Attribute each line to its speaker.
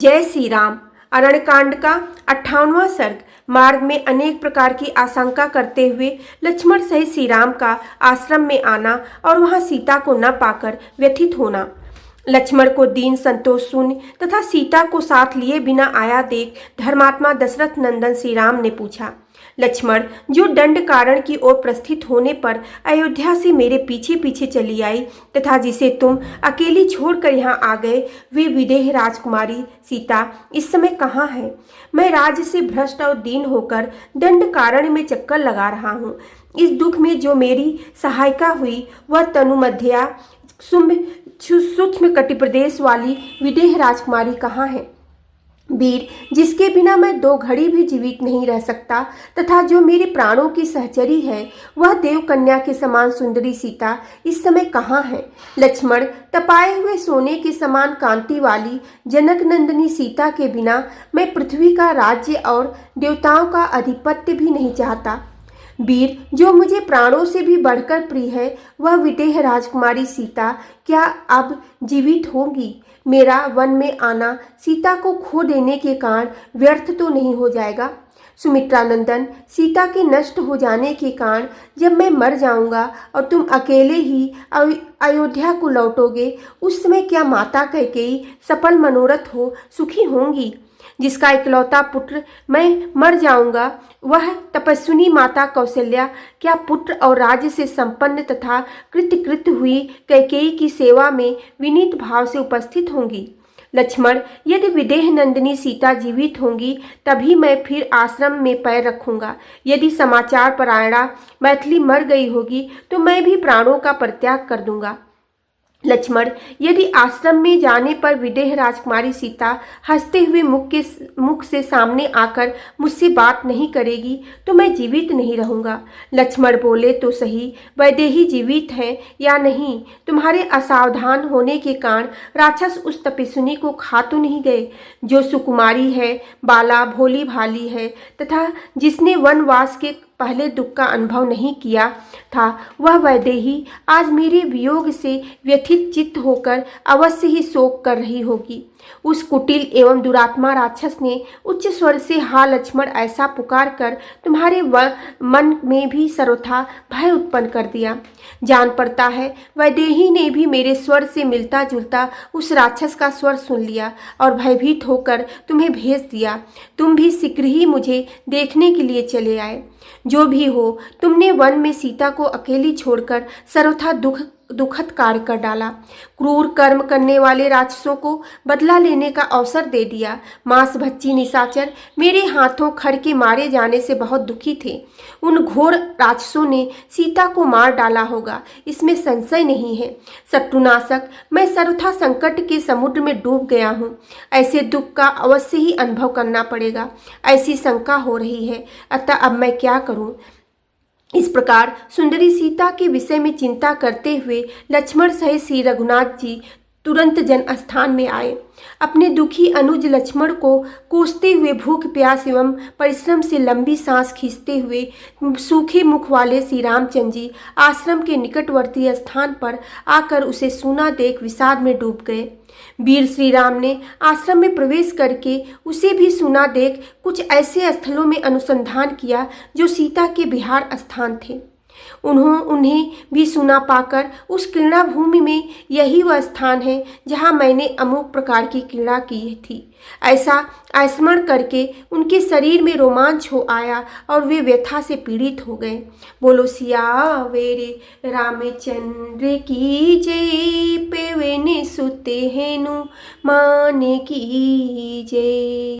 Speaker 1: जय श्री राम। अरण्यकांड का 58वां सर्ग। मार्ग में अनेक प्रकार की आशंका करते हुए लक्ष्मण सहित श्री राम का आश्रम में आना और वहां सीता को न पाकर व्यथित होना। लक्ष्मण को दीन संतोष शून्य तथा सीता को साथ लिए बिना आया देख धर्मात्मा दशरथ नंदन श्री राम ने पूछा, लक्ष्मण, जो दंड कारण की ओर प्रस्थित होने पर अयोध्या से मेरे पीछे पीछे चली आई तथा जिसे तुम अकेली छोड़कर यहाँ आ गए, वे विदेह राजकुमारी सीता इस समय कहाँ है? मैं राज्य से भ्रष्ट और दीन होकर दंड कारण में चक्कर लगा रहा हूँ। इस दुख में जो मेरी सहायिका हुई वह तनुमध्या सूक्ष्म कटिप्रदेश वाली विदेह राजकुमारी कहाँ है? वीर, जिसके बिना मैं 2 घड़ी भी जीवित नहीं रह सकता तथा जो मेरे प्राणों की सहचरी है, वह देव कन्या के समान सुंदरी सीता इस समय कहाँ है? लक्ष्मण, तपाए हुए सोने के समान कांति वाली जनक नंदिनी सीता के बिना मैं पृथ्वी का राज्य और देवताओं का आधिपत्य भी नहीं चाहता। वीर, जो मुझे प्राणों से भी बढ़कर प्रिय है, वह विदेह राजकुमारी सीता क्या अब जीवित होगी? मेरा वन में आना सीता को खो देने के कारण व्यर्थ तो नहीं हो जाएगा? सुमित्रा नंदन, सीता के नष्ट हो जाने के कारण जब मैं मर जाऊंगा और तुम अकेले ही अयोध्या को लौटोगे, उस समय क्या माता कैकेयी सफल मनोरथ हो सुखी होंगी? जिसका इकलौता पुत्र मैं मर जाऊंगा, वह तपस्विनी माता कौशल्या क्या पुत्र और राज्य से संपन्न तथा कृतकृत हुई कैकेयी की सेवा में विनीत भाव से उपस्थित होंगी? लक्ष्मण, यदि विदेह नंदिनी सीता जीवित होंगी तभी मैं फिर आश्रम में पैर रखूंगा। यदि समाचार परायणा मैथिली मर गई होगी तो मैं भी प्राणों का परित्याग कर दूंगा। लक्ष्मण, यदि आश्रम में जाने पर विदेह राजकुमारी सीता हंसते हुए मुख से सामने आकर मुझसे बात नहीं करेगी तो मैं जीवित नहीं रहूंगा। लक्ष्मण बोले, तो सही, वैदेही जीवित हैं या नहीं? तुम्हारे असावधान होने के कारण राक्षस उस तपस्विनी को खा तो नहीं गए, जो सुकुमारी है, बाला भोली भाली है तथा जिसने वनवास के पहले दुख का अनुभव नहीं किया था? वह वैदेही आज मेरे वियोग से व्यथित चित्त होकर अवश्य ही शोक कर रही होगी। उस कुटिल एवं दुरात्मा राक्षस ने उच्च स्वर से हा लक्ष्मण ऐसा पुकार कर तुम्हारे मन में भी सर्वथा भय उत्पन्न कर दिया। जान पड़ता है वैदेही ने भी मेरे स्वर से मिलता जुलता उस राक्षस का स्वर सुन लिया और भयभीत होकर तुम्हें भेज दिया। तुम भी शीघ्र ही मुझे देखने के लिए चले आए। जो भी हो, तुमने वन में सीता को अकेली छोड़कर सर्वथा दुखद कार्य कर डाला। क्रूर कर्म करने वाले राक्षसों को बदला लेने का अवसर दे दिया। मांस भक्षी निशाचर मेरे हाथों खर के मारे जाने से बहुत दुखी थे। उन घोर राक्षसों ने सीता को मार डाला होगा, इसमें संशय नहीं है। शत्रुनाशक, मैं सर्वथा संकट के समुद्र में डूब गया हूँ। ऐसे दुख का अवश्य ही अनुभव करना पड़ेगा, ऐसी शंका हो रही है। अतः अब मैं क्या करूँ? इस प्रकार सुंदरी सीता के विषय में चिंता करते हुए लक्ष्मण सहित श्री रघुनाथ जी तुरंत जनस्थान में आए। अपने दुखी अनुज लक्ष्मण को कोसते हुए भूख प्यास एवं परिश्रम से लंबी सांस खींचते हुए सूखे मुख वाले श्री रामचंद्र जी आश्रम के निकटवर्ती स्थान पर आकर उसे सूना देख विषाद में डूब गए। वीर श्री राम ने आश्रम में प्रवेश करके उसे भी सुना देख कुछ ऐसे स्थलों में अनुसंधान किया जो सीता के विहार स्थान थे। उन्हें भी सुना पाकर उस क्रीड़ा भूमि में यही वह स्थान है जहाँ मैंने अमुक प्रकार की क्रीड़ा की थी, ऐसा स्मरण करके उनके शरीर में रोमांच हो आया और वे व्यथा से पीड़ित हो गए। बोलो सियावेरे रामचंद्र की जय, पेवने सुते हेनु मान की जय।